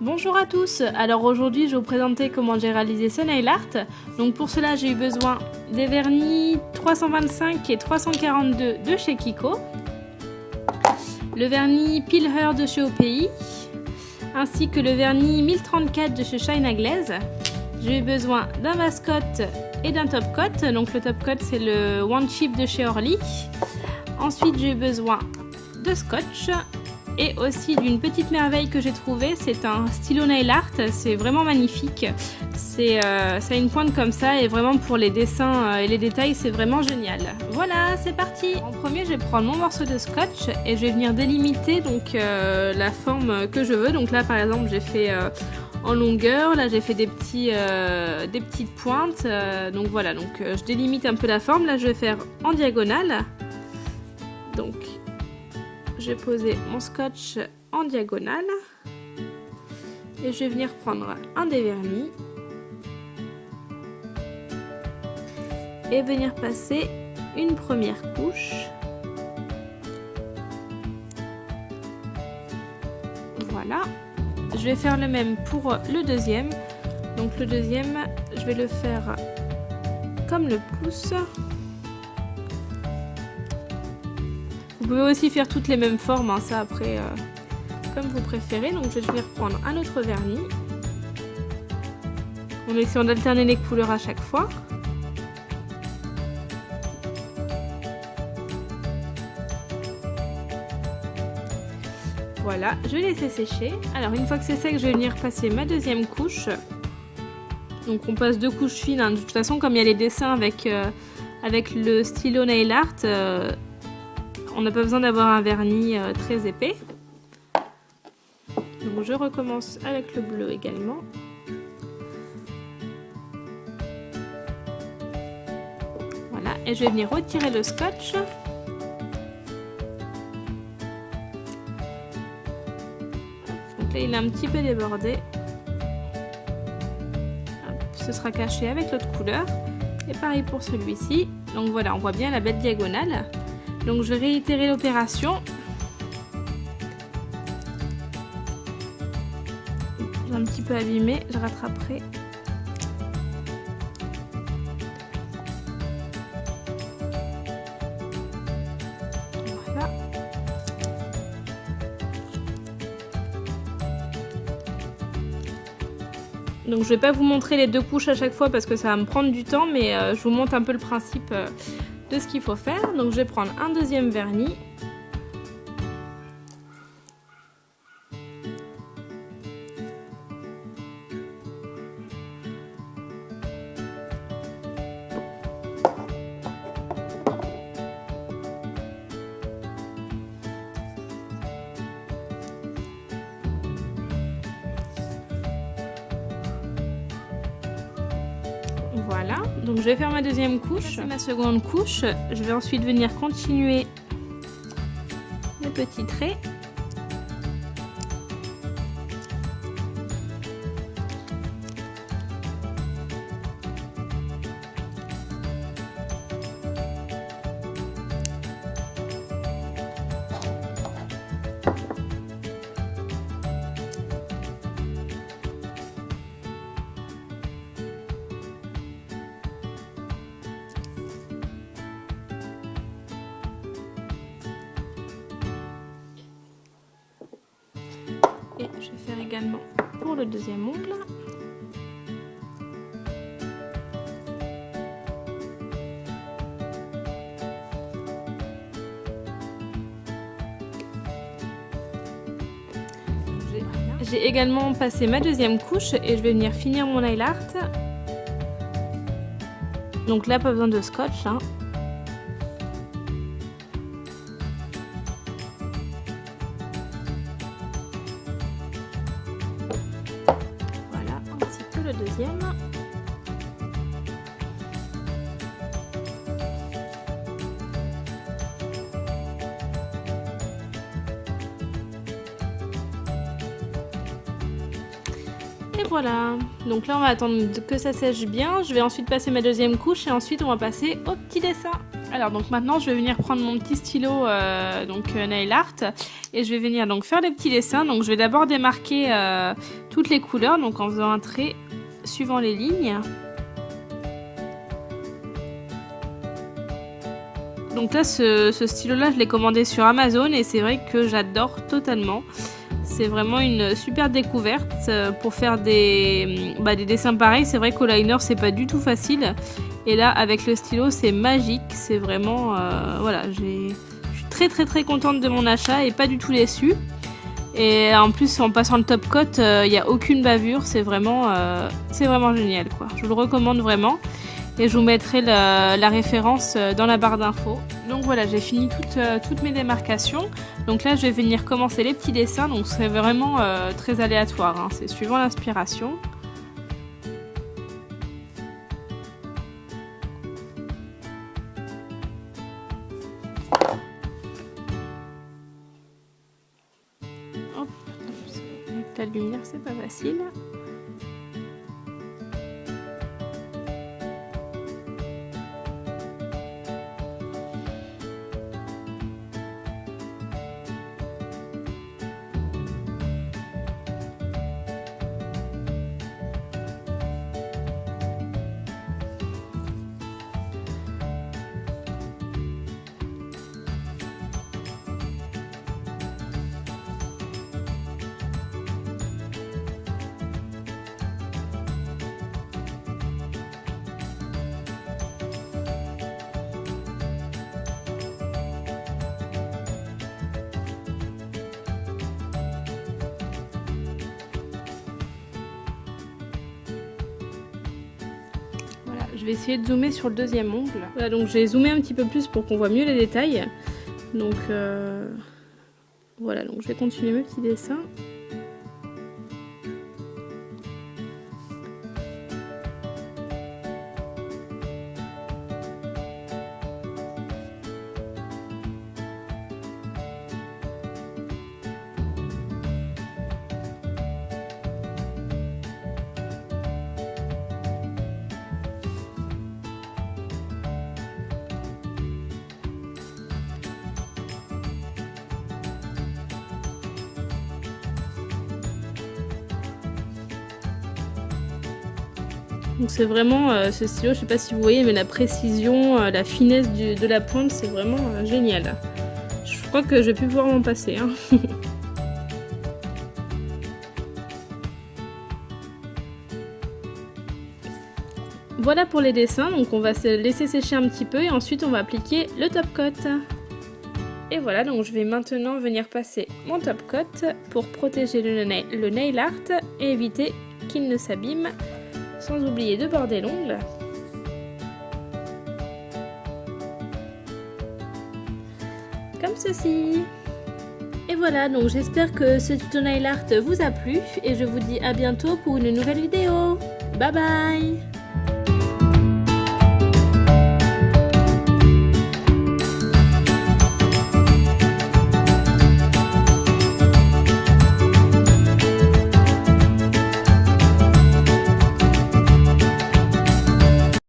Bonjour à tous, alors aujourd'hui je vais vous présenter comment j'ai réalisé ce nail art. Donc pour cela j'ai eu besoin des vernis 325 et 342 de chez Kiko, le vernis Pilher de chez OPI, ainsi que le vernis 1034 de chez China Glaze. J'ai eu besoin d'un mascotte et d'un top coat, donc le top coat c'est le One Chip de chez Orly. Ensuite j'ai eu besoin de scotch. Et aussi d'une petite merveille que j'ai trouvée, c'est un stylo nail art, c'est vraiment magnifique. Ça a une pointe comme ça et vraiment pour les dessins et les détails c'est vraiment génial. Voilà, c'est parti. En premier je vais prendre mon morceau de scotch et je vais venir délimiter donc, la forme que je veux. Donc là par exemple j'ai fait en longueur, là j'ai fait des petites pointes. Donc voilà, donc, je délimite un peu la forme, là je vais faire en diagonale. Donc je vais poser mon scotch en diagonale et je vais venir prendre un des vernis et venir passer une première couche. Voilà, je vais faire le même pour le deuxième. Donc le deuxième, je vais le faire comme le pouce. Vous pouvez aussi faire toutes les mêmes formes, hein, ça après comme vous préférez. Donc je vais venir prendre un autre vernis en essayant d'alterner les couleurs à chaque fois. Voilà, je vais laisser sécher. Alors une fois que c'est sec, je vais venir passer ma deuxième couche. Donc on passe deux couches fines, hein. De toute façon comme il y a les dessins avec le stylo nail art, on n'a pas besoin d'avoir un vernis très épais. Donc je recommence avec le bleu également. Voilà, et je vais venir retirer le scotch. Donc là il est un petit peu débordé. Hop, ce sera caché avec l'autre couleur. Et pareil pour celui-ci. Donc voilà, on voit bien la belle diagonale. Donc je vais réitérer l'opération. J'ai un petit peu abîmé, je rattraperai. Voilà. Donc je vais pas vous montrer les deux couches à chaque fois parce que ça va me prendre du temps, mais je vous montre un peu le principe de ce qu'il faut faire. Donc je vais prendre un deuxième vernis. Voilà, donc je vais faire ma deuxième couche, ma seconde couche. Je vais ensuite venir continuer les petits traits. Et je vais faire également pour le deuxième ongle. J'ai également passé ma deuxième couche et je vais venir finir mon nail art. Donc là, pas besoin de scotch, hein. Le deuxième. Et voilà, donc là on va attendre que ça sèche bien. Je vais ensuite passer ma deuxième couche et ensuite on va passer au petit dessin. Alors donc maintenant je vais venir prendre mon petit stylo nail art et je vais venir donc faire les petits dessins. Donc je vais d'abord démarquer toutes les couleurs, donc en faisant un trait suivant les lignes. Donc là ce stylo là je l'ai commandé sur Amazon et c'est vrai que j'adore totalement. C'est vraiment une super découverte pour faire des dessins pareils. C'est vrai qu'au liner c'est pas du tout facile. Et là avec le stylo c'est magique. C'est vraiment... voilà, je suis très contente de mon achat et pas du tout déçue. Et en plus en passant le top coat, il n'y a aucune bavure. C'est vraiment génial quoi. Je vous le recommande vraiment. Et je vous mettrai la référence dans la barre d'infos. Donc voilà, j'ai fini toutes mes démarcations. Donc là, je vais venir commencer les petits dessins. Donc c'est vraiment très aléatoire, hein. C'est suivant l'inspiration. Hop, avec la lumière, c'est pas facile. Je vais essayer de zoomer sur le deuxième ongle. Voilà, donc j'ai zoomé un petit peu plus pour qu'on voit mieux les détails. Donc voilà, donc je vais continuer mes petits dessins. Donc c'est vraiment ce stylo, je sais pas si vous voyez, mais la précision, la finesse de la pointe, c'est vraiment génial. Je crois que je vais plus pouvoir m'en passer, hein. Voilà pour les dessins, donc on va se laisser sécher un petit peu et ensuite on va appliquer le top coat. Et voilà, donc je vais maintenant venir passer mon top coat pour protéger le nail art et éviter qu'il ne s'abîme. Sans oublier de border l'ongle. Comme ceci. Et voilà, donc j'espère que ce tuto nail art vous a plu et je vous dis à bientôt pour une nouvelle vidéo. Bye bye!